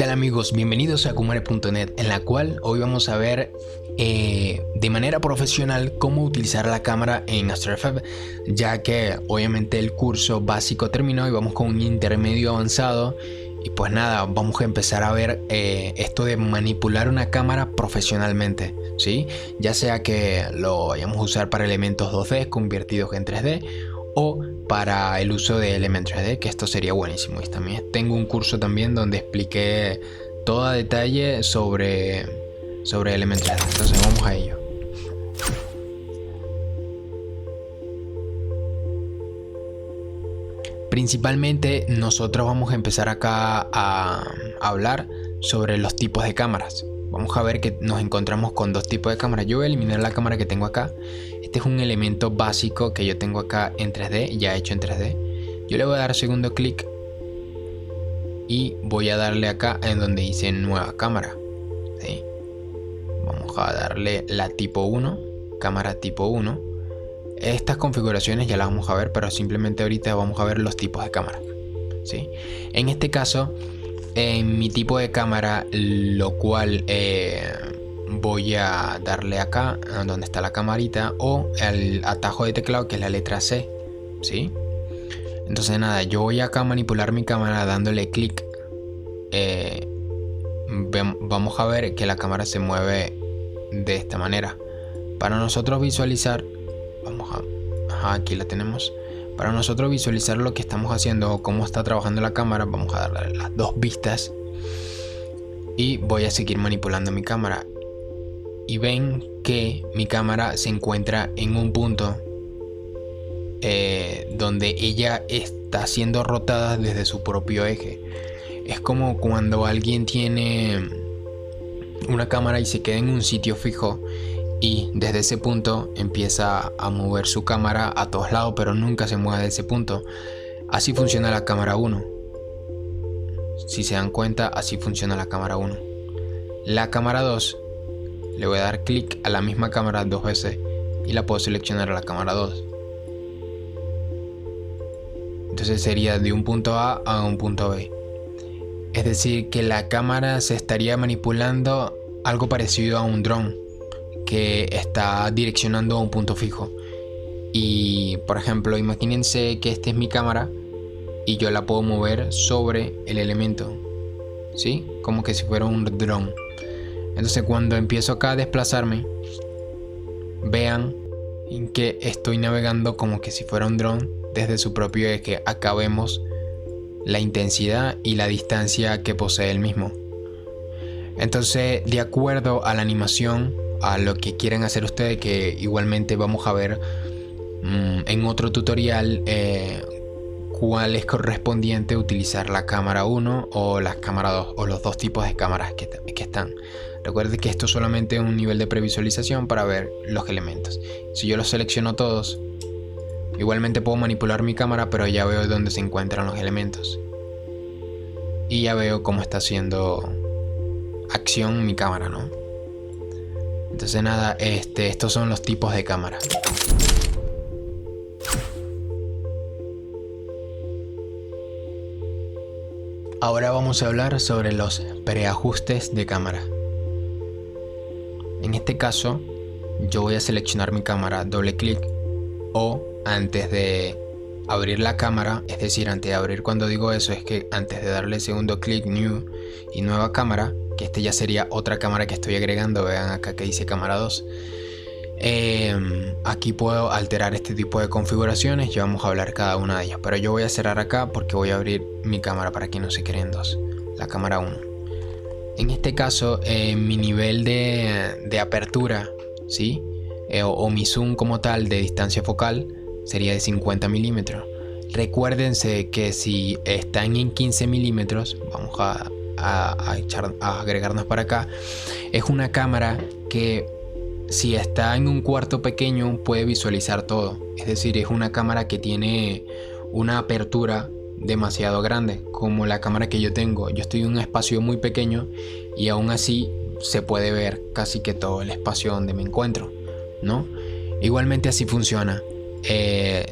tal amigos? Bienvenidos a Kumare.net, en la cual hoy vamos a ver de manera profesional cómo utilizar la cámara en After Effects, ya que obviamente el curso básico terminó y vamos con un intermedio avanzado. Y pues nada, vamos a empezar a ver esto de manipular una cámara profesionalmente, ¿sí? Ya sea que lo vayamos a usar para elementos 2D convertidos en 3D o para el uso de Element 3D, que esto sería buenísimo. Y también tengo un curso también donde expliqué todo a detalle sobre Element 3D. Entonces vamos a ello. Principalmente nosotros vamos a empezar acá a hablar sobre los tipos de cámaras. Vamos a ver que nos encontramos con dos tipos de cámaras. Yo voy a eliminar la cámara que tengo acá. Este es un elemento básico que yo tengo acá en 3D, ya hecho en 3D. Yo le voy a dar segundo clic y voy a darle acá en donde dice nueva cámara, ¿sí? Vamos a darle la tipo 1, cámara tipo 1. Estas configuraciones ya las vamos a ver, pero simplemente ahorita vamos a ver los tipos de cámara, ¿sí? En este caso, en mi tipo de cámara, lo cual voy a darle acá donde está la camarita o el atajo de teclado, que es la letra C, ¿sí? Entonces nada, yo voy acá a manipular mi cámara dándole clic. Vamos a ver que la cámara se mueve de esta manera. Para nosotros visualizar, aquí la tenemos. Para nosotros visualizar lo que estamos haciendo o cómo está trabajando la cámara, vamos a darle las dos vistas y voy a seguir manipulando mi cámara. Y ven que mi cámara se encuentra en un punto donde ella está siendo rotada desde su propio eje. Es como cuando alguien tiene una cámara y se queda en un sitio fijo y desde ese punto empieza a mover su cámara a todos lados, pero nunca se mueve de ese punto. Así funciona la cámara 1. Si se dan cuenta, así funciona la cámara 1. La cámara 2, le voy a dar clic a la misma cámara dos veces y la puedo seleccionar a la cámara 2. Entonces sería de un punto A un punto B. Es decir, que la cámara se estaría manipulando algo parecido a un dron que está direccionando a un punto fijo. Y por ejemplo, imagínense que esta es mi cámara y yo la puedo mover sobre el elemento, ¿sí? Como que si fuera un dron. Entonces cuando empiezo acá a desplazarme, vean que estoy navegando como que si fuera un dron desde su propio eje. Acá vemos la intensidad y la distancia que posee el mismo. Entonces, de acuerdo a la animación, a lo que quieran hacer ustedes, que igualmente vamos a ver en otro tutorial, cuál es correspondiente utilizar la cámara 1 o la cámara 2 o los dos tipos de cámaras que están. Recuerden que esto es solamente un nivel de previsualización para ver los elementos. Si yo los selecciono todos, igualmente puedo manipular mi cámara, pero ya veo dónde se encuentran los elementos y ya veo cómo está haciendo acción mi cámara, ¿no? Entonces nada, estos son los tipos de cámara. Ahora vamos a hablar sobre los preajustes de cámara. En este caso, yo voy a seleccionar mi cámara, doble clic, o antes de abrir la cámara, es decir, antes de abrir, cuando digo eso es que antes de darle segundo clic, new y nueva cámara, que este ya sería otra cámara que estoy agregando, vean acá que dice cámara 2. Aquí puedo alterar este tipo de configuraciones, ya vamos a hablar cada una de ellas, pero yo voy a cerrar acá porque voy a abrir mi cámara para que no se creen dos, la cámara 1. En este caso, mi nivel de apertura, ¿sí? O mi zoom como tal de distancia focal sería de 50 milímetros. Recuérdense que si están en 15 milímetros, vamos a agregarnos para acá, es una cámara que si está en un cuarto pequeño puede visualizar todo. Es decir, es una cámara que tiene una apertura demasiado grande, como la cámara que yo tengo. Yo estoy en un espacio muy pequeño y aún así se puede ver casi que todo el espacio donde me encuentro, ¿no? Igualmente así funciona.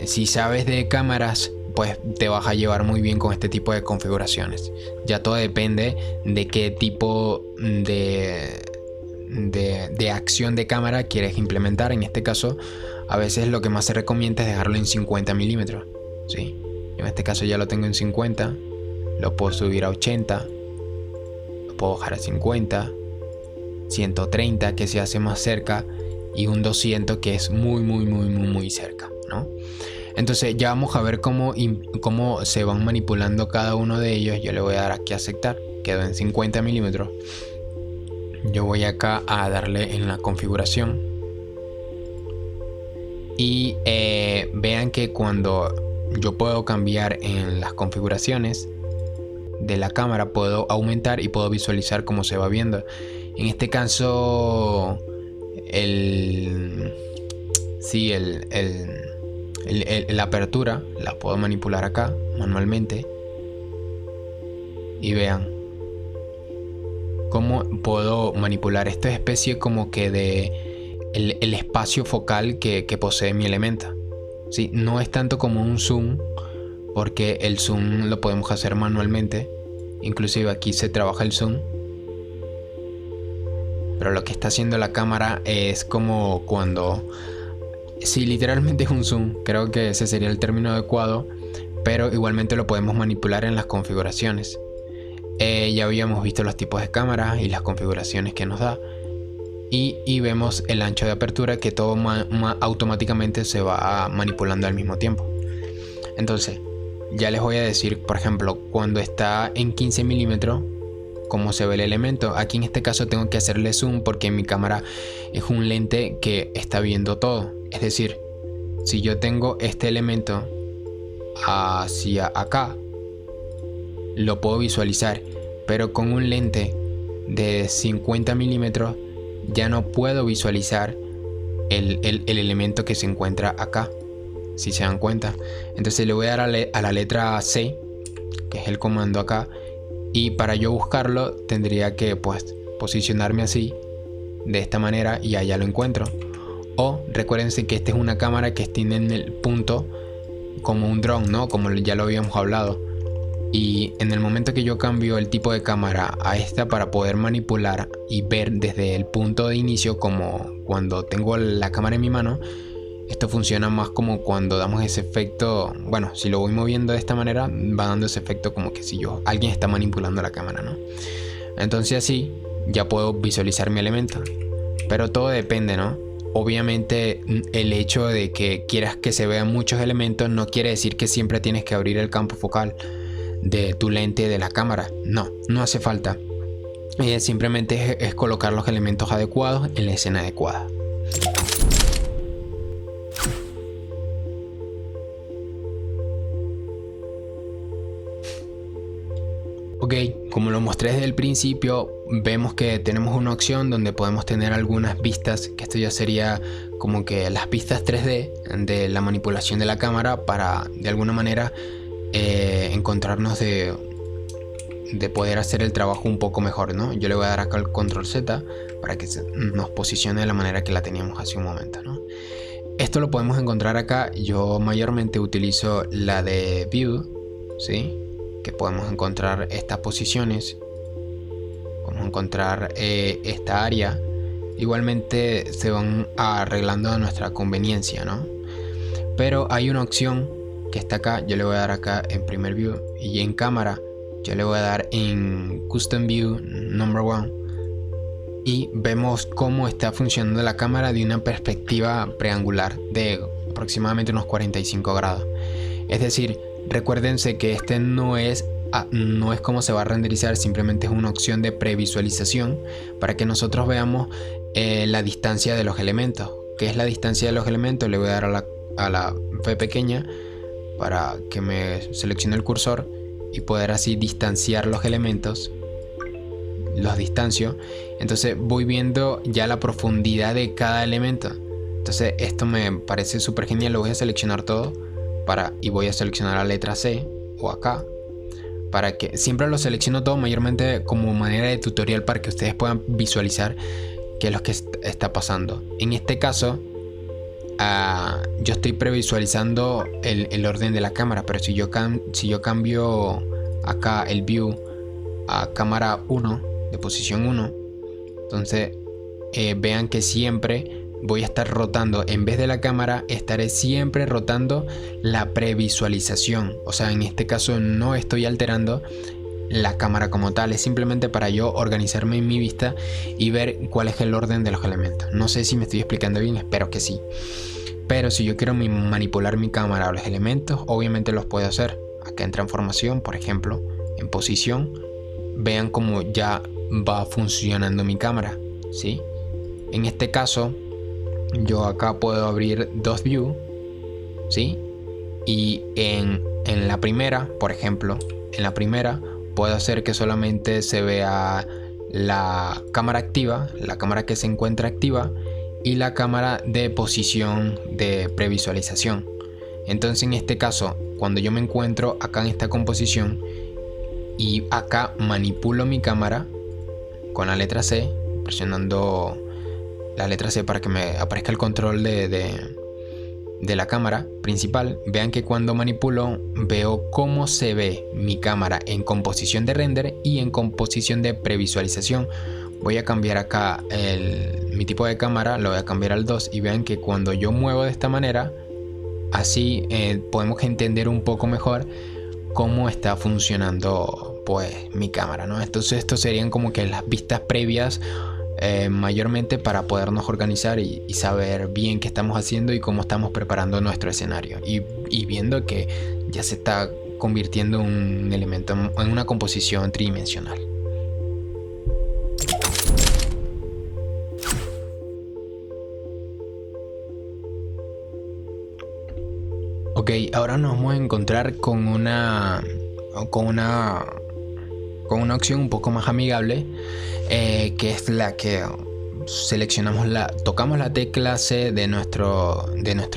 Si sabes de cámaras pues te vas a llevar muy bien con este tipo de configuraciones. Ya todo depende de qué tipo de acción de cámara quieres implementar. En este caso, a veces lo que más se recomienda es dejarlo en 50 milímetros, ¿sí? En este caso ya lo tengo en 50, lo puedo subir a 80, lo puedo bajar a 50, 130 que se hace más cerca y un 200 que es muy cerca, ¿no? Entonces ya vamos a ver cómo se van manipulando cada uno de ellos. Yo le voy a dar aquí a aceptar, quedó en 50 milímetros. Yo voy acá a darle en la configuración y vean que cuando yo puedo cambiar en las configuraciones de la cámara, puedo aumentar y puedo visualizar cómo se va viendo. En este caso la apertura la puedo manipular acá manualmente y vean cómo puedo manipular esta especie como que de el espacio focal que posee mi elemento. ¿Sí? No es tanto como un zoom, porque el zoom lo podemos hacer manualmente, inclusive aquí se trabaja el zoom, pero lo que está haciendo la cámara es como cuando, sí, literalmente es un zoom, creo que ese sería el término adecuado, pero igualmente lo podemos manipular en las configuraciones. Ya habíamos visto los tipos de cámara y las configuraciones que nos da, y vemos el ancho de apertura, que todo automáticamente se va manipulando al mismo tiempo. Entonces ya les voy a decir, por ejemplo, cuando está en 15 milímetros cómo se ve el elemento. Aquí en este caso tengo que hacerle zoom porque mi cámara es un lente que está viendo todo. Es decir, si yo tengo este elemento hacia acá, lo puedo visualizar, pero con un lente de 50 milímetros ya no puedo visualizar el elemento que se encuentra acá, si se dan cuenta. Entonces le voy a dar a la letra C, que es el comando acá, y para yo buscarlo tendría que pues posicionarme así, de esta manera, y allá lo encuentro. O recuérdense que esta es una cámara que tiene en el punto como un dron, ¿no? Como ya lo habíamos hablado. Y en el momento que yo cambio el tipo de cámara a esta para poder manipular y ver desde el punto de inicio, como cuando tengo la cámara en mi mano, esto funciona más como cuando damos ese efecto. Bueno, si lo voy moviendo de esta manera, va dando ese efecto como que si alguien está manipulando la cámara, ¿no? Entonces así ya puedo visualizar mi elemento. Pero todo depende, ¿no? Obviamente el hecho de que quieras que se vean muchos elementos no quiere decir que siempre tienes que abrir el campo focal de tu lente de la cámara. No hace falta. Simplemente es colocar los elementos adecuados en la escena adecuada. Ok, como lo mostré desde el principio, vemos que tenemos una opción donde podemos tener algunas vistas, que esto ya sería como que las vistas 3D de la manipulación de la cámara, para de alguna manera encontrarnos de poder hacer el trabajo un poco mejor, ¿no? Yo le voy a dar acá el control Z para que nos posicione de la manera que la teníamos hace un momento, ¿no? Esto lo podemos encontrar acá. Yo mayormente utilizo la de View, ¿sí? Que podemos encontrar estas posiciones, podemos encontrar esta área. Igualmente se van arreglando a nuestra conveniencia, ¿no? Pero hay una opción que está acá. Yo le voy a dar acá en Primer View, y en cámara yo le voy a dar en Custom View Number 1, y vemos cómo está funcionando la cámara de una perspectiva preangular de aproximadamente unos 45 grados. Es decir, recuérdense que este no es cómo se va a renderizar, simplemente es una opción de previsualización para que nosotros veamos la distancia de los elementos. ¿Qué es la distancia de los elementos? Le voy a dar a la V pequeña para que me seleccione el cursor y poder así distanciar los elementos. Los distancio, entonces voy viendo ya la profundidad de cada elemento. Entonces esto me parece súper genial. Lo voy a seleccionar todo y voy a seleccionar la letra C o acá, para que siempre lo selecciono todo mayormente como manera de tutorial, para que ustedes puedan visualizar qué es lo que está pasando. En este caso yo estoy previsualizando el orden de la cámara, pero si yo cambio acá el view a cámara 1 de posición 1, entonces vean que siempre voy a estar rotando, en vez de la cámara estaré siempre rotando la previsualización. O sea, en este caso no estoy alterando la cámara como tal, es simplemente para yo organizarme en mi vista y ver cuál es el orden de los elementos. No sé si me estoy explicando bien, espero que sí. Pero si yo quiero manipular mi cámara o los elementos, obviamente los puedo hacer. Acá en transformación, por ejemplo, en posición, vean cómo ya va funcionando mi cámara, ¿sí? En este caso, yo acá puedo abrir dos views, ¿sí? Y en la primera, por ejemplo, en la primera puedo hacer que solamente se vea la cámara activa, la cámara que se encuentra activa, y la cámara de posición de previsualización. Entonces en este caso, cuando yo me encuentro acá en esta composición y acá manipulo mi cámara con la letra C, presionando la letra C para que me aparezca el control de la cámara principal, vean que cuando manipulo veo cómo se ve mi cámara en composición de render y en composición de previsualización. Voy a cambiar acá mi tipo de cámara, lo voy a cambiar al 2 y vean que cuando yo muevo de esta manera, así podemos entender un poco mejor cómo está funcionando pues mi cámara, ¿no? Entonces estos serían como que las vistas previas, mayormente para podernos organizar y saber bien qué estamos haciendo y cómo estamos preparando nuestro escenario y viendo que ya se está convirtiendo un elemento en una composición tridimensional. Ok, ahora nos vamos a encontrar con una opción un poco más amigable, que es la que tocamos la tecla C de nuestro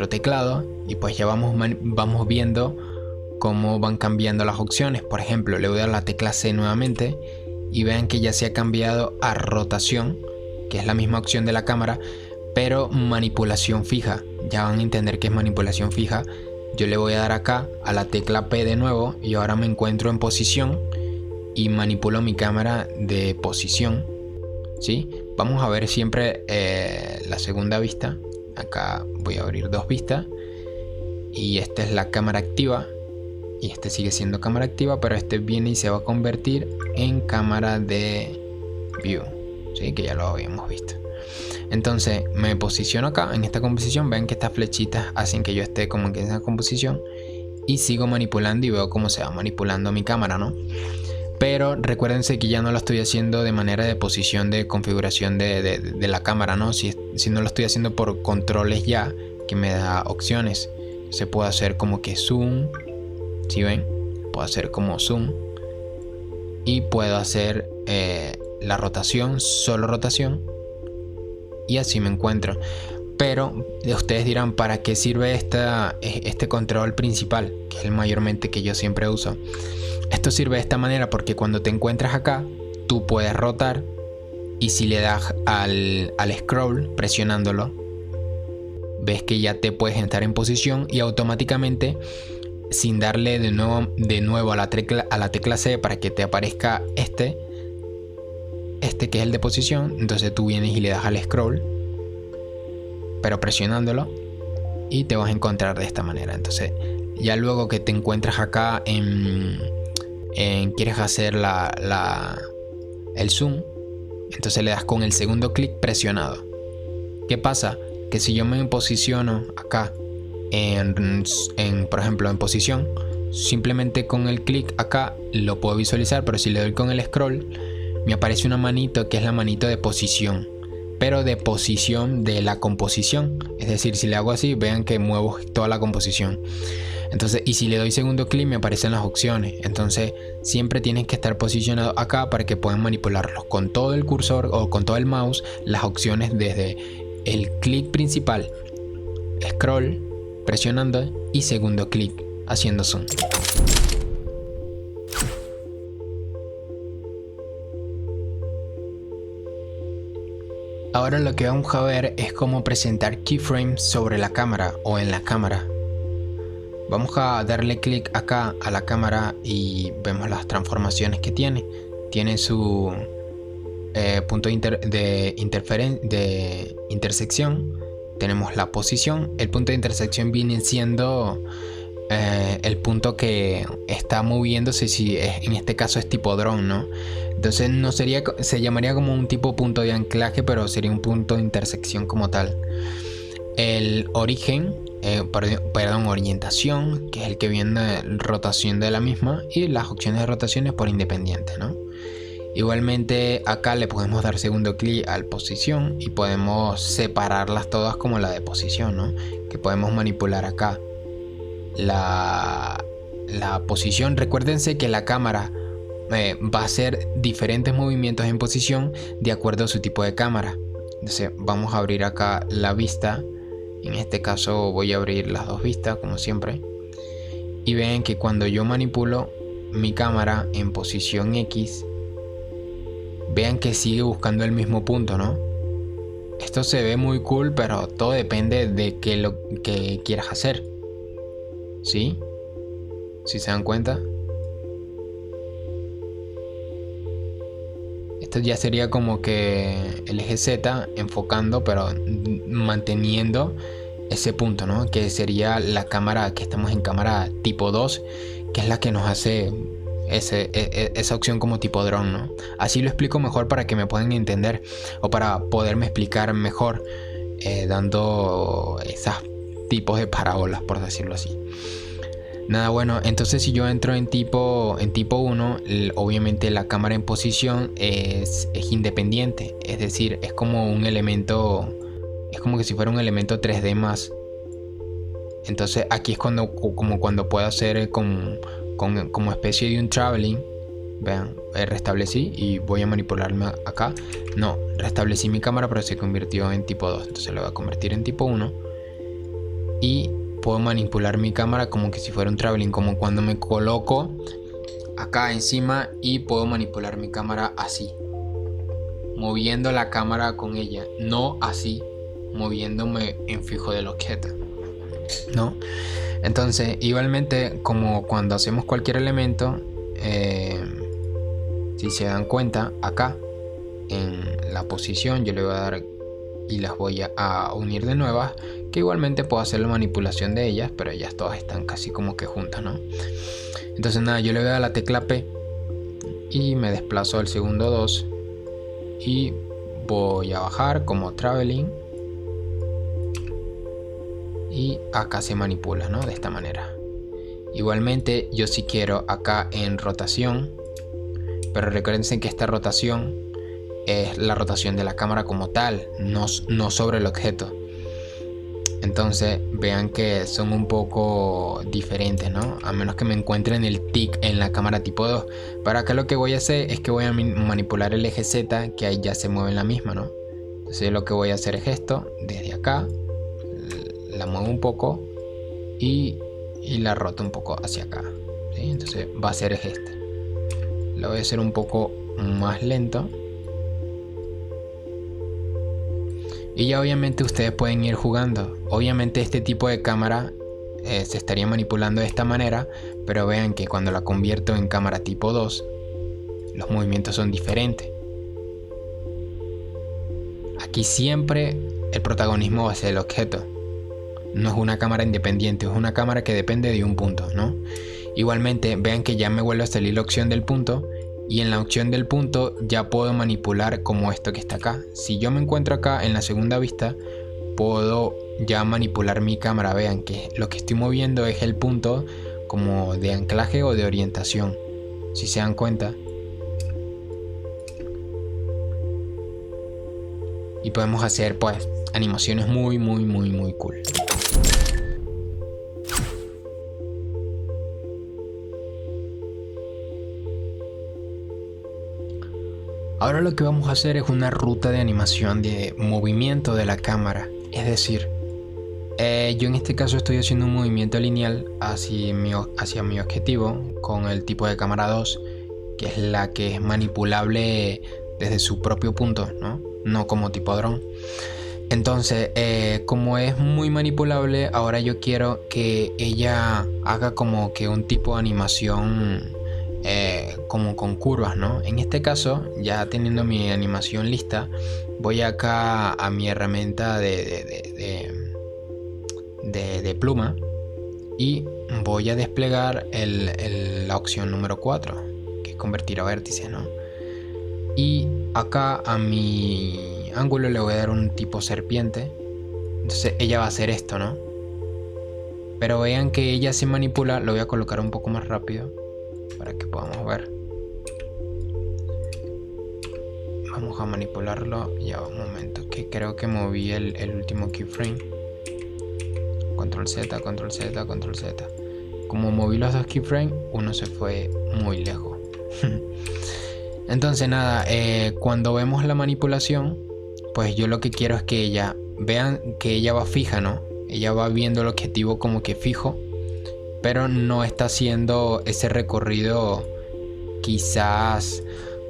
teclado y pues ya vamos viendo cómo van cambiando las opciones. Por ejemplo, le voy a dar la tecla C nuevamente y vean que ya se ha cambiado a rotación, que es la misma opción de la cámara, pero manipulación fija. Ya van a entender que es manipulación fija. Yo le voy a dar acá a la tecla P de nuevo y ahora me encuentro en posición y manipulo mi cámara de posición, ¿sí? Vamos a ver siempre la segunda vista. Acá voy a abrir dos vistas y esta es la cámara activa y este sigue siendo cámara activa, pero este viene y se va a convertir en cámara de view, ¿sí? Que ya lo habíamos visto. Entonces me posiciono acá en esta composición, ven que estas flechitas hacen que yo esté como que en esa composición y sigo manipulando y veo cómo se va manipulando mi cámara, ¿no? Pero recuérdense que ya no lo estoy haciendo de manera de posición de configuración de la cámara, ¿no? Si no lo estoy haciendo por controles ya, que me da opciones. Se puede hacer como que zoom, ¿sí ven? Puedo hacer como zoom y puedo hacer la rotación, solo rotación. Y así me encuentro. Pero ustedes dirán, ¿para qué sirve este control principal? Que es el mayormente que yo siempre uso. Esto sirve de esta manera porque cuando te encuentras acá, tú puedes rotar y si le das al scroll presionándolo, ves que ya te puedes entrar en posición y automáticamente, sin darle de nuevo a la tecla C para que te aparezca este que es el de posición, entonces tú vienes y le das al scroll, pero presionándolo, y te vas a encontrar de esta manera. Entonces ya luego que te encuentras acá quieres hacer el zoom, entonces le das con el segundo clic presionado. ¿Qué pasa? Que si yo me posiciono acá por ejemplo en posición, simplemente con el clic acá lo puedo visualizar, pero si le doy con el scroll me aparece una manito que es la manito de posición, pero de posición de la composición. Es decir, si le hago así, vean que muevo toda la composición. Entonces, y si le doy segundo clic me aparecen las opciones. Entonces siempre tienen que estar posicionados acá para que puedan manipularlos con todo el cursor o con todo el mouse, las opciones desde el clic principal, scroll presionando y segundo clic haciendo zoom. Ahora lo que vamos a ver es cómo presentar keyframes sobre la cámara o en la cámara. Vamos a darle clic acá a la cámara y vemos las transformaciones que tiene. Tiene su punto de intersección. Tenemos la posición. El punto de intersección viene siendo el punto que está moviéndose, si es, en este caso es tipo dron, ¿no? Entonces no sería, se llamaría como un tipo punto de anclaje, pero sería un punto de intersección como tal. El origen, orientación, que es el que viene rotación de la misma, y las opciones de rotaciones por independiente, ¿no? Igualmente acá le podemos dar segundo clic al posición y podemos separarlas todas como la de posición, ¿no? Que podemos manipular acá la posición. Recuérdense que la cámara va a hacer diferentes movimientos en posición de acuerdo a su tipo de cámara. Entonces vamos a abrir acá la vista. En este caso voy a abrir las dos vistas como siempre. Y ven que cuando yo manipulo mi cámara en posición X, vean que sigue buscando el mismo punto, ¿no? Esto se ve muy cool, pero todo depende de lo que quieras hacer. ¿Sí? ¿Sí se dan cuenta? Esto ya sería como que el eje Z enfocando, pero manteniendo ese punto, ¿no? Que sería la cámara, que estamos en cámara tipo 2, que es la que nos hace esa opción como tipo dron, ¿no? Así lo explico mejor para que me puedan entender o para poderme explicar mejor, dando esos tipos de parábolas, por decirlo así. Nada, bueno, entonces si yo entro en tipo 1, obviamente la cámara en posición es independiente, es decir, es como un elemento, es como que si fuera un elemento 3D más. Entonces aquí es como cuando puedo hacer como especie de un traveling. Vean, restablecí y voy a manipularme acá. No, restablecí mi cámara, pero se convirtió en tipo 2, entonces lo voy a convertir en tipo 1 y puedo manipular mi cámara como que si fuera un traveling, como cuando me coloco acá encima y puedo manipular mi cámara así, moviendo la cámara con ella, no así, moviéndome en fijo del objeto, ¿no? Entonces, igualmente, como cuando hacemos cualquier elemento, si se dan cuenta, acá en la posición yo le voy a dar y las voy a unir de nuevas, que igualmente puedo hacer la manipulación de ellas, pero ellas todas están casi como que juntas, ¿no? Entonces nada, yo le voy a dar la tecla P y me desplazo al segundo 2 y voy a bajar como traveling y acá se manipula, ¿no? De esta manera. Igualmente yo si quiero acá en rotación, pero recuerden que esta rotación es la rotación de la cámara como tal, no sobre el objeto. Entonces vean que son un poco diferentes, ¿no? A menos que me encuentren el tic en la cámara tipo 2. Para acá lo que voy a hacer es que voy a manipular el eje Z, que ahí ya se mueve en la misma, ¿no? Entonces lo que voy a hacer es esto, desde acá la muevo un poco y la roto un poco hacia acá, ¿sí? Entonces va a ser este. Lo voy a hacer un poco más lento. Y ya obviamente ustedes pueden ir jugando. Obviamente este tipo de cámara se estaría manipulando de esta manera, pero vean que cuando la convierto en cámara tipo 2, los movimientos son diferentes. Aquí siempre el protagonismo va a ser el objeto. No es una cámara independiente, es una cámara que depende de un punto, ¿no? Igualmente vean que ya me vuelve a salir la opción del punto. Y en la opción del punto ya puedo manipular como esto que está acá. Si yo me encuentro acá en la segunda vista, puedo ya manipular mi cámara. Vean que lo que estoy moviendo es el punto como de anclaje o de orientación. Si se dan cuenta. Y podemos hacer pues animaciones muy cool. Ahora lo que vamos a hacer es una ruta de animación de movimiento de la cámara. Es decir, yo en este caso estoy haciendo un movimiento lineal hacia mi objetivo con el tipo de cámara 2, que es la que es manipulable desde su propio punto, ¿no? no como tipo dron. Entonces, como es muy manipulable, ahora yo quiero que ella haga como que un tipo de animación como con curvas, ¿no? En este caso, ya teniendo mi animación lista, voy acá a mi herramienta de pluma y voy a desplegar la opción número 4, que es convertir a vértices, ¿no? Y acá a mi ángulo le voy a dar un tipo serpiente. Entonces ella va a hacer esto, ¿no? Pero vean que ella se manipula. Lo voy a colocar un poco más rápido para que podamos ver. Vamos a manipularlo. Ya un momento, que creo que moví el último keyframe. Control Z, Control Z, Control Z. Como moví los dos keyframes, uno se fue muy lejos. Entonces nada, cuando vemos la manipulación, pues yo lo que quiero es que vean que ella va fija, ¿no? Ella va viendo el objetivo como que fijo, pero no está haciendo ese recorrido quizás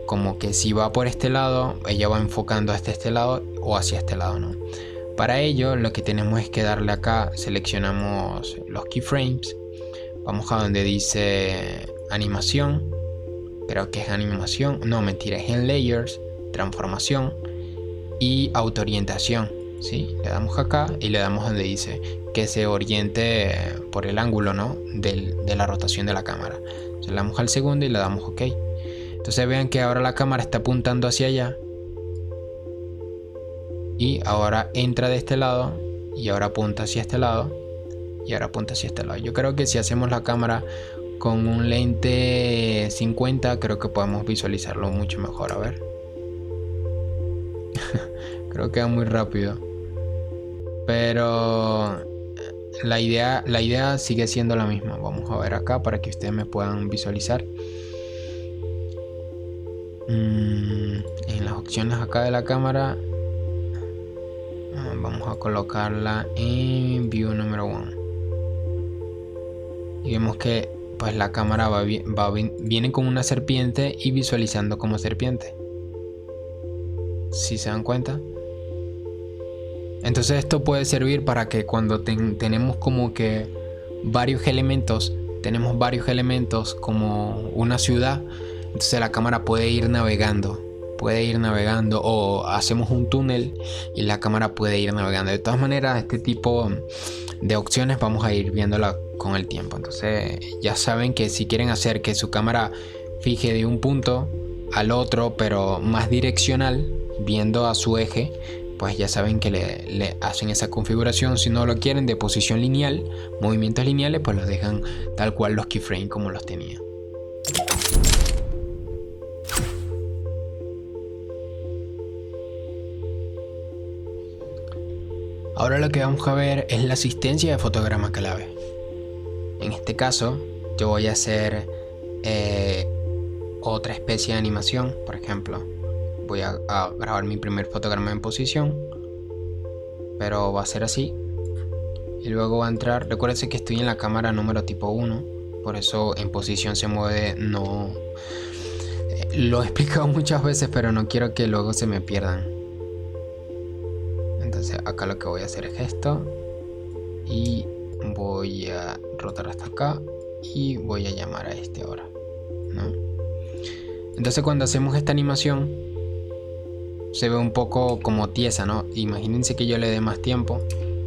como que si va por este lado, ella va enfocando hacia este lado o hacia este lado, ¿no? Para ello lo que tenemos es que darle acá, seleccionamos los keyframes, vamos a donde dice animación, creo que es animación, no mentira, es en layers, transformación y autoorientación, ¿sí? Le damos acá y le damos donde dice que se oriente por el ángulo, ¿no? de la rotación de la cámara. Entonces, le damos al segundo y le damos OK. Entonces vean que ahora la cámara está apuntando hacia allá y ahora entra de este lado y ahora apunta hacia este lado y ahora apunta hacia este lado. Yo creo que si hacemos la cámara con un lente 50, creo que podemos visualizarlo mucho mejor. A ver. Creo que va muy rápido. Pero la idea sigue siendo la misma. Vamos a ver acá para que ustedes me puedan visualizar. En las opciones acá de la cámara, vamos a colocarla en view número 1. Y vemos que pues la cámara viene con una serpiente y visualizando como serpiente. ¿Sí se dan cuenta? Entonces esto puede servir para que cuando tenemos como que tenemos varios elementos como una ciudad, entonces la cámara puede ir navegando o hacemos un túnel y la cámara puede ir navegando. De todas maneras, este tipo de opciones vamos a ir viéndola con el tiempo. Entonces ya saben que si quieren hacer que su cámara fije de un punto al otro, pero más direccional, viendo a su eje, pues ya saben que le hacen esa configuración. Si no lo quieren de posición lineal, movimientos lineales, pues los dejan tal cual los keyframes como los tenía. Ahora lo que vamos a ver es la asistencia de fotograma clave. En este caso yo voy a hacer otra especie de animación. Por ejemplo, voy a grabar mi primer fotograma en posición, pero va a ser así. Y luego va a entrar, recuérdense que estoy en la cámara número tipo 1, por eso en posición se mueve, no... lo he explicado muchas veces, pero no quiero que luego se me pierdan. Entonces acá lo que voy a hacer es esto y voy a rotar hasta acá y voy a llamar a este ahora, ¿no? Entonces cuando hacemos esta animación se ve un poco como tiesa, ¿no? Imagínense que yo le dé más tiempo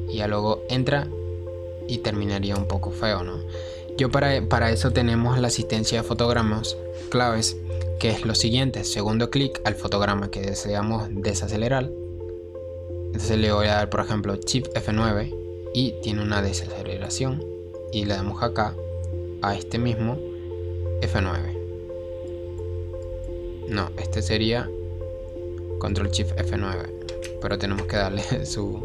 y ya luego entra y terminaría un poco feo, ¿no? Yo para eso tenemos la asistencia de fotogramas claves, que es lo siguiente: segundo clic al fotograma que deseamos desacelerar. Entonces le voy a dar, por ejemplo, Shift F9 y tiene una desaceleración y le damos acá a este mismo F9. No, este sería Control Shift F9, pero tenemos que darle su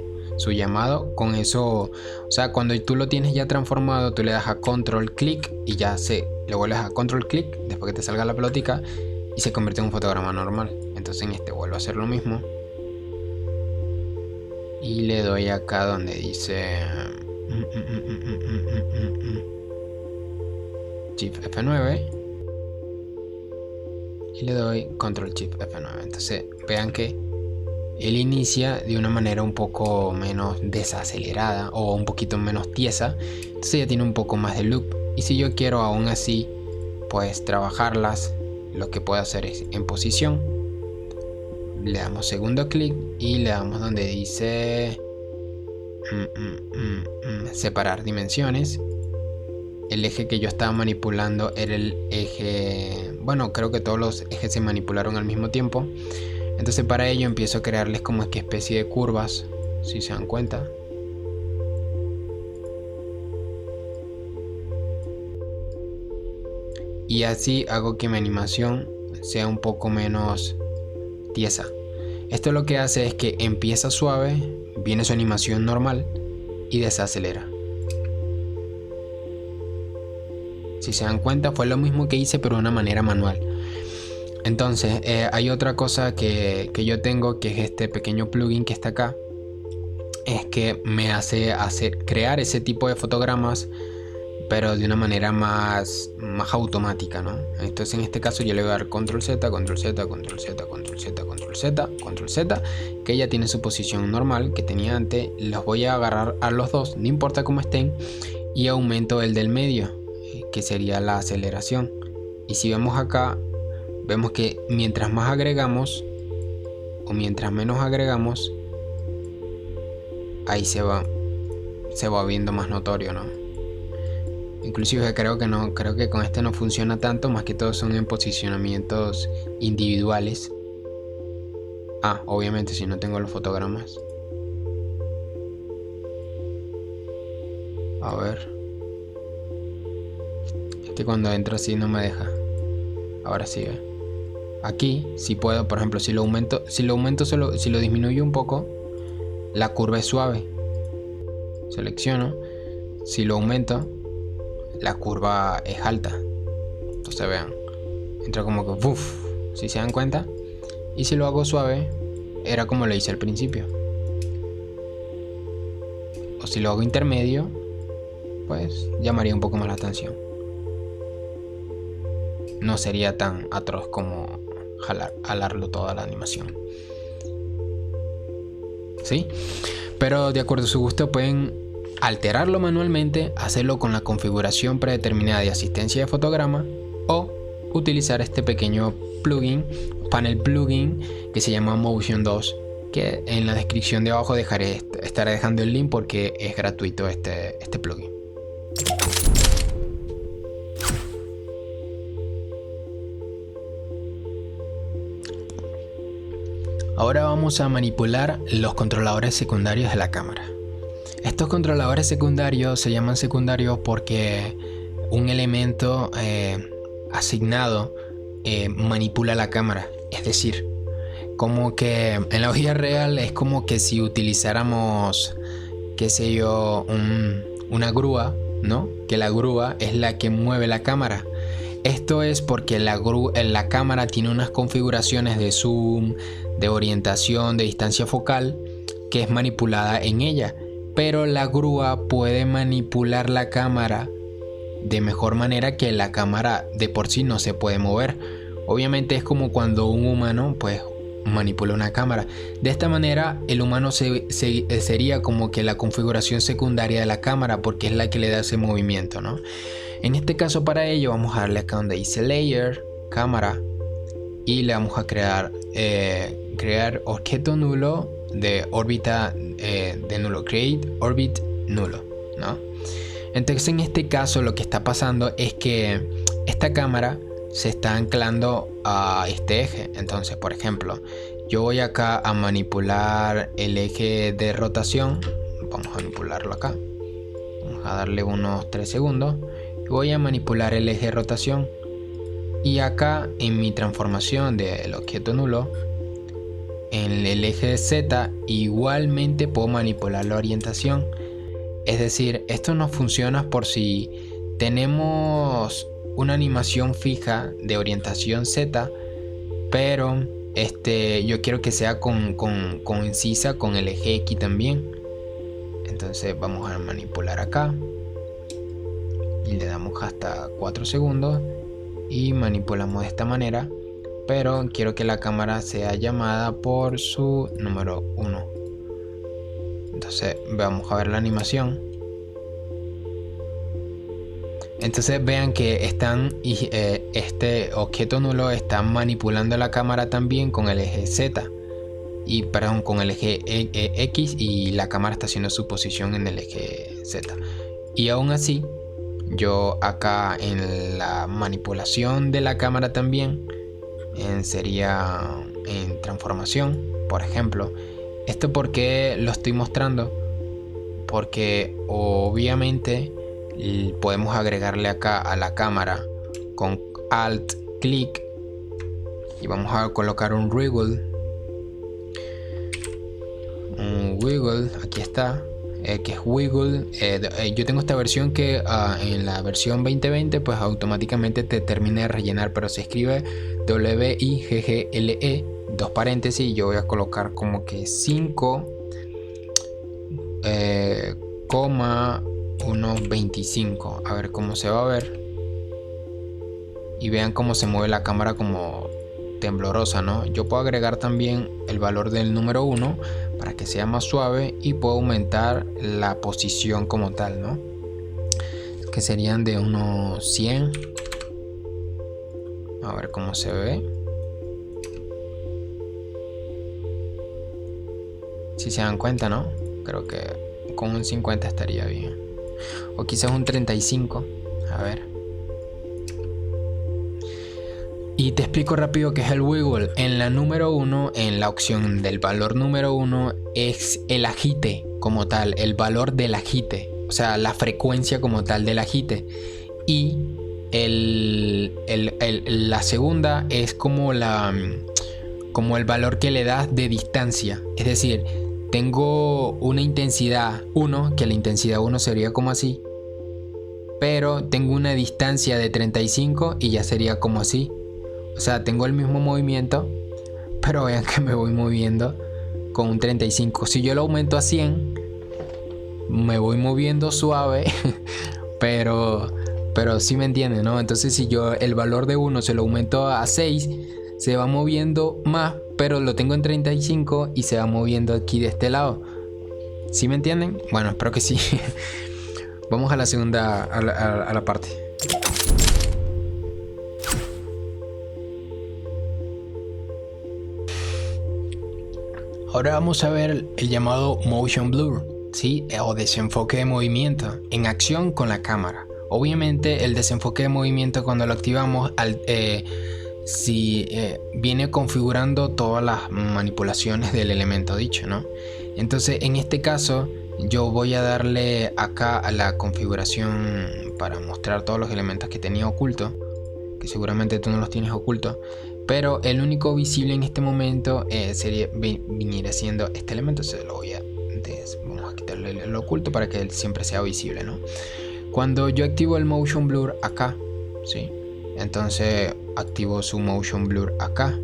llamado. Con eso, o sea, cuando tú lo tienes ya transformado, tú le das a Control Click y ya le vuelves a Control Click después que te salga la pelotica y se convierte en un fotograma normal. Entonces en este vuelvo a hacer lo mismo y le doy acá donde dice Shift F9 y le doy Control Shift F9. Entonces vean que él inicia de una manera un poco menos desacelerada o un poquito menos tiesa, entonces ya tiene un poco más de loop. Y si yo quiero aún así pues trabajarlas, lo que puedo hacer es en posición, le damos segundo clic y le damos donde dice separar dimensiones. El eje que yo estaba manipulando era el eje, bueno, creo que todos los ejes se manipularon al mismo tiempo. Entonces para ello empiezo a crearles como que especie de curvas, si se dan cuenta. Y así hago que mi animación sea un poco menos tiesa. Esto lo que hace es que empieza suave, viene su animación normal y desacelera. Si se dan cuenta, fue lo mismo que hice pero de una manera manual. Entonces hay otra cosa que yo tengo, que es este pequeño plugin que está acá, es que me hace crear ese tipo de fotogramas pero de una manera más automática, ¿no? Entonces en este caso yo le voy a dar control Z, control Z, control Z, control Z, control Z, control Z, que ya tiene su posición normal que tenía antes. Los voy a agarrar a los dos, no importa cómo estén, y aumento el del medio, que sería la aceleración. Y si vemos acá, vemos que mientras más agregamos o mientras menos agregamos, ahí se va viendo más notorio, ¿no? Inclusive creo que con este no funciona tanto, más que todo son en posicionamientos individuales. Obviamente si no tengo los fotogramas. A ver. Cuando entro así no me deja. Ahora sí, ¿ve? Aquí si puedo, por ejemplo, si lo aumento solo, si lo disminuyo un poco, la curva es suave. Selecciono. Si lo aumento, la curva es alta. Entonces vean, entra como que ¡buf! Si se dan cuenta. Y si lo hago suave, era como lo hice al principio. O si lo hago intermedio, pues llamaría un poco más la atención. No sería tan atroz como jalarlo toda la animación. ¿Sí? Pero de acuerdo a su gusto pueden alterarlo manualmente, hacerlo con la configuración predeterminada de asistencia de fotograma, o utilizar este pequeño plugin, panel plugin, que se llama Motion 2, que en la descripción de abajo estaré dejando el link porque es gratuito este plugin. Ahora vamos a manipular los controladores secundarios de la cámara. Estos controladores secundarios se llaman secundarios porque un elemento asignado manipula la cámara. Es decir, como que en la vida real es como que si utilizáramos, qué sé yo, una grúa, ¿no? Que la grúa es la que mueve la cámara. Esto es porque la cámara tiene unas configuraciones de zoom, de orientación, de distancia focal, que es manipulada en ella. Pero la grúa puede manipular la cámara de mejor manera que la cámara de por sí no se puede mover. Obviamente es como cuando un humano pues manipula una cámara. De esta manera el humano sería como que la configuración secundaria de la cámara, porque es la que le da ese movimiento, ¿no? En este caso, para ello vamos a darle acá donde dice Layer, Cámara, y le vamos a crear objeto nulo de órbita de nulo, Create Orbit nulo, ¿no? Entonces en este caso lo que está pasando es que esta cámara se está anclando a este eje. Entonces, por ejemplo, yo voy acá a manipular el eje de rotación. Vamos a manipularlo acá, vamos a darle unos 3 segundos. Voy a manipular el eje de rotación, y acá en mi transformación del objeto nulo, en el eje Z, igualmente puedo manipular la orientación. Es decir, esto no funciona por si tenemos una animación fija de orientación Z, pero yo quiero que sea concisa con el eje X también. Entonces vamos a manipular acá y le damos hasta 4 segundos y manipulamos de esta manera pero quiero que la cámara sea llamada por su número 1. Entonces vamos a ver la animación. Entonces vean que este objeto nulo está manipulando la cámara también con el eje Z. Y perdón, con el eje X, y la cámara está haciendo su posición en el eje Z. Y aún así, yo acá en la manipulación de la cámara también sería en transformación, por ejemplo. ¿Esto por qué lo estoy mostrando? Porque obviamente podemos agregarle acá a la cámara con Alt clic y vamos a colocar un wiggle. Aquí está, que es wiggle. Yo tengo esta versión que en la versión 2020 pues automáticamente te termina de rellenar, pero se escribe WIGGLE, dos paréntesis, y yo voy a colocar como que 5,125, a ver cómo se va a ver. Y vean cómo se mueve la cámara como temblorosa, ¿no? Yo puedo agregar también el valor del número 1 para que sea más suave, y puedo aumentar la posición como tal, ¿no? Que serían de unos 100. A ver cómo se ve. Si se dan cuenta, ¿no? Creo que con un 50 estaría bien. O quizás un 35. A ver. Y te explico rápido qué es el wiggle. En la número 1, en la opción del valor número 1, es el agite como tal, el valor del agite, o sea, la frecuencia como tal del agite. Y la segunda es como el valor que le das de distancia. Es decir, tengo una intensidad 1, que la intensidad 1 sería como así, pero tengo una distancia de 35 y ya sería como así. O sea, tengo el mismo movimiento, pero vean que me voy moviendo con un 35. Si yo lo aumento a 100, me voy moviendo suave, pero sí me entienden, ¿no? Entonces si yo el valor de 1 se lo aumento a 6, se va moviendo más, pero lo tengo en 35 y se va moviendo aquí de este lado. ¿Sí me entienden? Bueno, espero que sí. Vamos a la segunda, a la parte. Ahora vamos a ver el llamado motion blur, ¿sí? O desenfoque de movimiento en acción con la cámara. Obviamente el desenfoque de movimiento, cuando lo activamos, viene configurando todas las manipulaciones del elemento dicho, ¿no? Entonces en este caso yo voy a darle acá a la configuración para mostrar todos los elementos que tenía oculto, que seguramente tú no los tienes ocultos, pero el único visible en este momento viniera siendo este elemento. Vamos a quitarle el oculto para que él siempre sea visible, ¿no? Cuando yo activo el motion blur acá, ¿sí? Entonces activo su motion blur acá.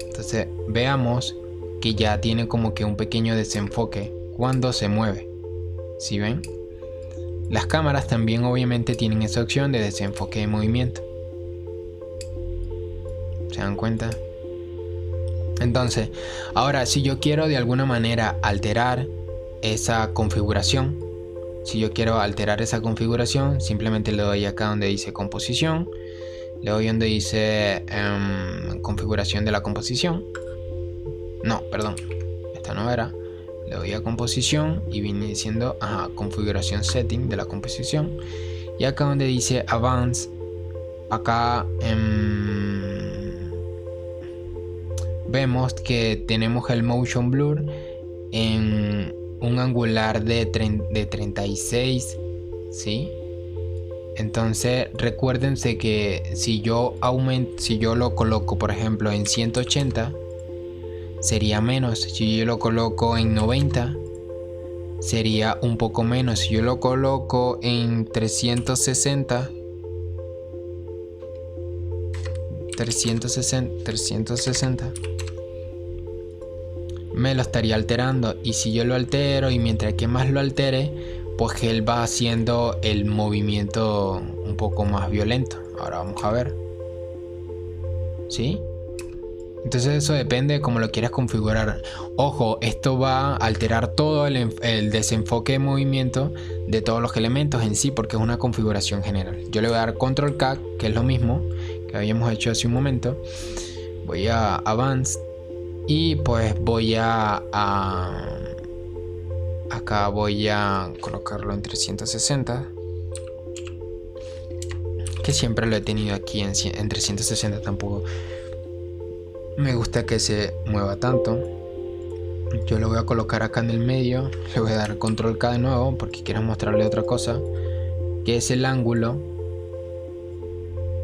Entonces veamos que ya tiene como que un pequeño desenfoque cuando se mueve. ¿Sí ven? Las cámaras también obviamente tienen esa opción de desenfoque de movimiento. ¿Se dan cuenta? Entonces, ahora si yo quiero de alguna manera alterar esa configuración, simplemente le doy acá donde dice composición, le doy donde dice configuración de la composición. No, perdón, esta no era. Le doy a composición y viene diciendo configuración setting de la composición. Y acá donde dice advanced, acá vemos que tenemos el motion blur en un angular de 36, ¿sí? Entonces recuérdense que si yo lo coloco por ejemplo en 180, sería menos. Si yo lo coloco en 90, sería un poco menos. Si yo lo coloco en 360, me lo estaría alterando. Y si yo lo altero, y mientras que más lo altere, pues él va haciendo el movimiento un poco más violento. Ahora vamos a ver. ¿Sí? Entonces eso depende de cómo lo quieras configurar. Ojo, esto va a alterar todo el desenfoque de movimiento de todos los elementos en sí, porque es una configuración general. Yo le voy a dar Control K, que es lo mismo que habíamos hecho hace un momento. Voy a Advanced y pues voy acá voy a colocarlo en 360, que siempre lo he tenido aquí en 360. Tampoco me gusta que se mueva tanto. Yo lo voy a colocar acá en el medio. Le voy a dar Control K de nuevo porque quiero mostrarle otra cosa, que es el ángulo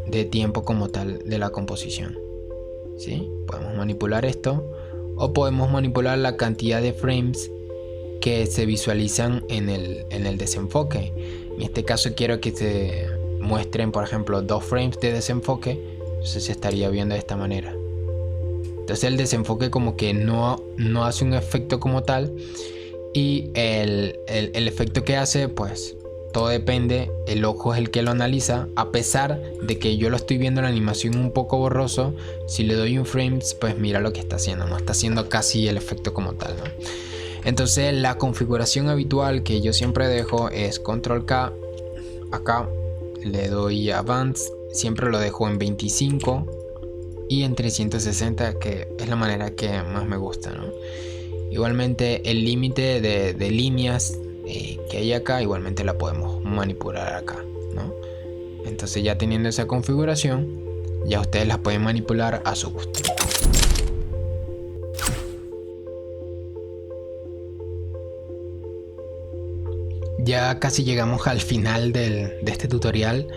de tiempo como tal de la composición. ¿Sí? Podemos manipular esto, o podemos manipular la cantidad de frames que se visualizan en el desenfoque. En este caso quiero que se muestren, por ejemplo, 2 frames de desenfoque. Entonces se estaría viendo de esta manera. Entonces el desenfoque como que no hace un efecto como tal, y el efecto que hace, pues todo depende, el ojo es el que lo analiza. A pesar de que yo lo estoy viendo en la animación un poco borroso, si le doy un frame, pues mira lo que está haciendo, no está haciendo casi el efecto como tal, ¿no? Entonces la configuración habitual que yo siempre dejo es Control K, acá le doy Advanced, siempre lo dejo en 25 y en 360, que es la manera que más me gusta, ¿no? Igualmente el límite de líneas que hay acá, igualmente la podemos manipular acá, ¿no? Entonces ya teniendo esa configuración, ya ustedes las pueden manipular a su gusto. Ya casi llegamos al final de este tutorial,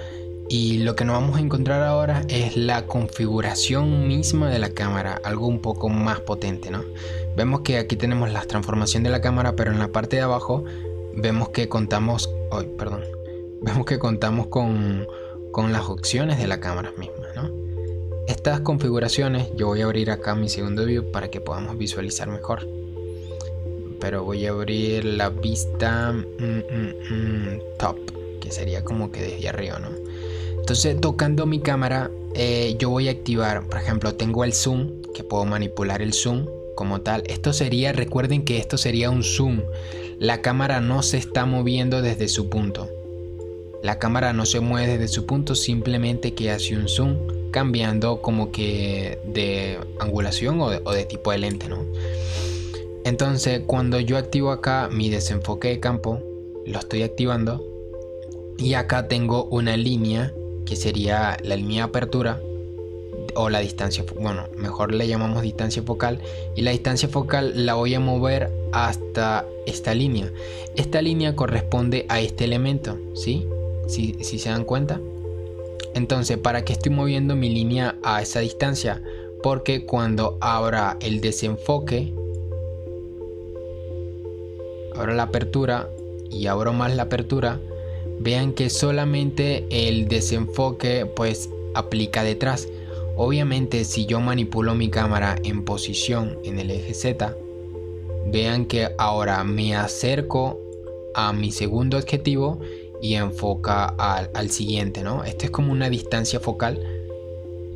y lo que nos vamos a encontrar ahora es la configuración misma de la cámara, algo un poco más potente, ¿no? Vemos que aquí tenemos la transformación de la cámara, pero en la parte de abajo vemos que contamos, vemos que contamos con las opciones de la cámara misma, ¿no? Estas configuraciones, yo voy a abrir acá mi segundo view para que podamos visualizar mejor. Pero voy a abrir la vista top, que sería como que desde arriba, ¿no? Entonces tocando mi cámara, yo voy a activar, por ejemplo, tengo el zoom, que puedo manipular el zoom como tal. Esto sería, recuerden que esto sería un zoom. La cámara no se está moviendo desde su punto. La cámara no se mueve desde su punto, simplemente que hace un zoom, cambiando como que de angulación o de tipo de lente, ¿no? Entonces cuando yo activo acá mi desenfoque de campo, lo estoy activando, y acá tengo una línea que sería la línea de apertura o la distancia, bueno, mejor le llamamos distancia focal, y la distancia focal la voy a mover hasta esta línea. Esta línea corresponde a este elemento, ¿sí? Si se dan cuenta. Entonces, ¿para qué estoy moviendo mi línea a esa distancia? Porque cuando abra el desenfoque, abro la apertura y abro más la apertura, vean que solamente el desenfoque pues aplica detrás. Obviamente si yo manipulo mi cámara en posición en el eje Z, vean que ahora me acerco a mi segundo objetivo y enfoca al siguiente, ¿no? Esto es como una distancia focal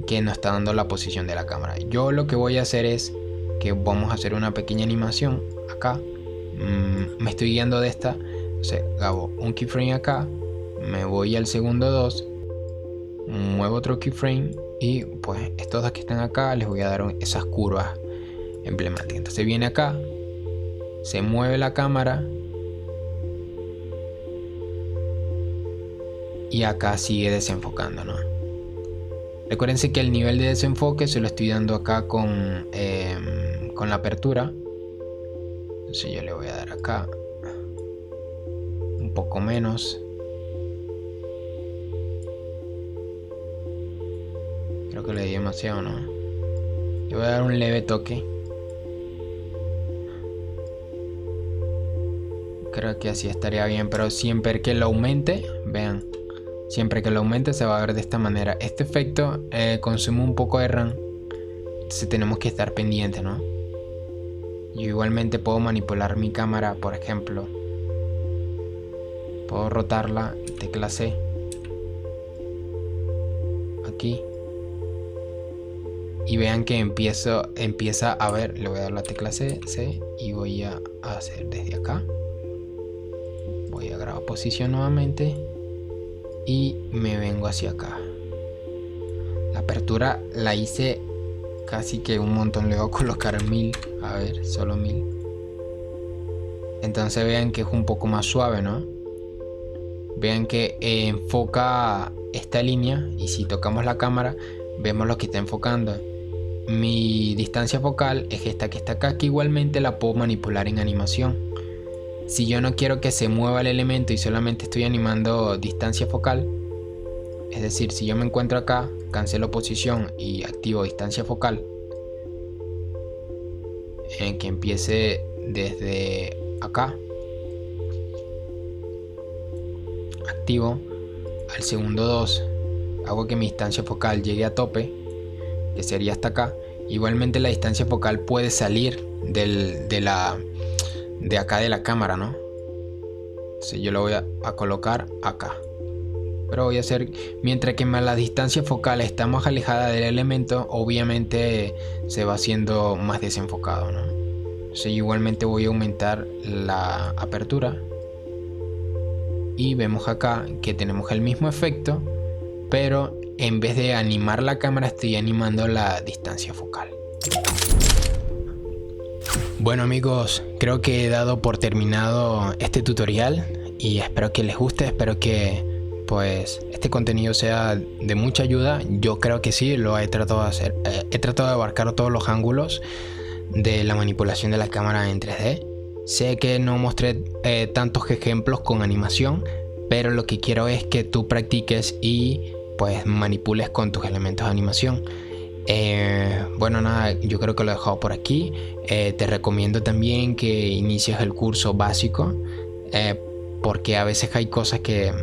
que nos está dando la posición de la cámara. Yo lo que voy a hacer es que vamos a hacer una pequeña animación acá. Me estoy guiando de esta. Entonces hago un keyframe acá, me voy al segundo 2, muevo otro keyframe, y pues estos dos que están acá les voy a dar esas curvas emblemáticas. Entonces viene acá, se mueve la cámara y acá sigue desenfocando, ¿no? Recuérdense que el nivel de desenfoque se lo estoy dando acá con la apertura. Entonces yo le voy a dar acá un poco menos. Creo que le di demasiado, ¿no? Le voy a dar un leve toque. Creo que así estaría bien, pero siempre que lo aumente, vean, siempre que lo aumente se va a ver de esta manera. Este efecto consume un poco de RAM, entonces tenemos que estar pendientes, ¿no? Yo igualmente puedo manipular mi cámara, por ejemplo. Puedo rotarla, tecla C. Aquí. y vean que empieza a ver, le voy a dar la tecla C y voy a hacer desde acá. Voy a grabar posición nuevamente y me vengo hacia acá. La apertura la hice casi que un montón, le voy a colocar 1000, a ver, solo 1000. Entonces vean que es un poco más suave, ¿no? Vean que enfoca esta línea y si tocamos la cámara vemos lo que está enfocando. Mi distancia focal es esta que está acá, que igualmente la puedo manipular en animación. Si yo no quiero que se mueva el elemento y solamente estoy animando distancia focal, es decir, si yo me encuentro acá, cancelo posición y activo distancia focal, en que empiece desde acá, activo al segundo 2, hago que mi distancia focal llegue a tope, que sería hasta acá. Igualmente la distancia focal puede salir de acá de la cámara, ¿no? Entonces yo lo voy a colocar acá, pero voy a hacer, mientras que la distancia focal está más alejada del elemento, obviamente se va haciendo más desenfocado, ¿no? Entonces igualmente voy a aumentar la apertura y vemos acá que tenemos el mismo efecto, pero en vez de animar la cámara estoy animando la distancia focal. Bueno amigos, creo que he dado por terminado este tutorial y espero que les guste, espero que pues este contenido sea de mucha ayuda. Yo creo que sí, lo he tratado de hacer. He tratado de abarcar todos los ángulos de la manipulación de la cámara en 3D. Sé que no mostré tantos ejemplos con animación, pero lo que quiero es que tú practiques y pues manipules con tus elementos de animación. Bueno, nada, yo creo que lo he dejado por aquí. Te recomiendo también que inicies el curso básico, porque a veces hay cosas que,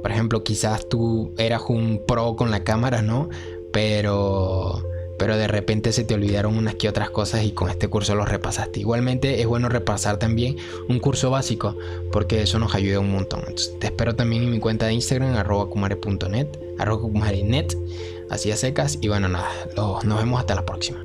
por ejemplo, quizás tú eras un pro con la cámara, ¿no? Pero de repente se te olvidaron unas que otras cosas y con este curso los repasaste. Igualmente es bueno repasar también un curso básico, porque eso nos ayuda un montón. Entonces, te espero también en mi cuenta de Instagram, @kumare.net, @kumare.net, así a secas. Y bueno, nada, nos vemos hasta la próxima.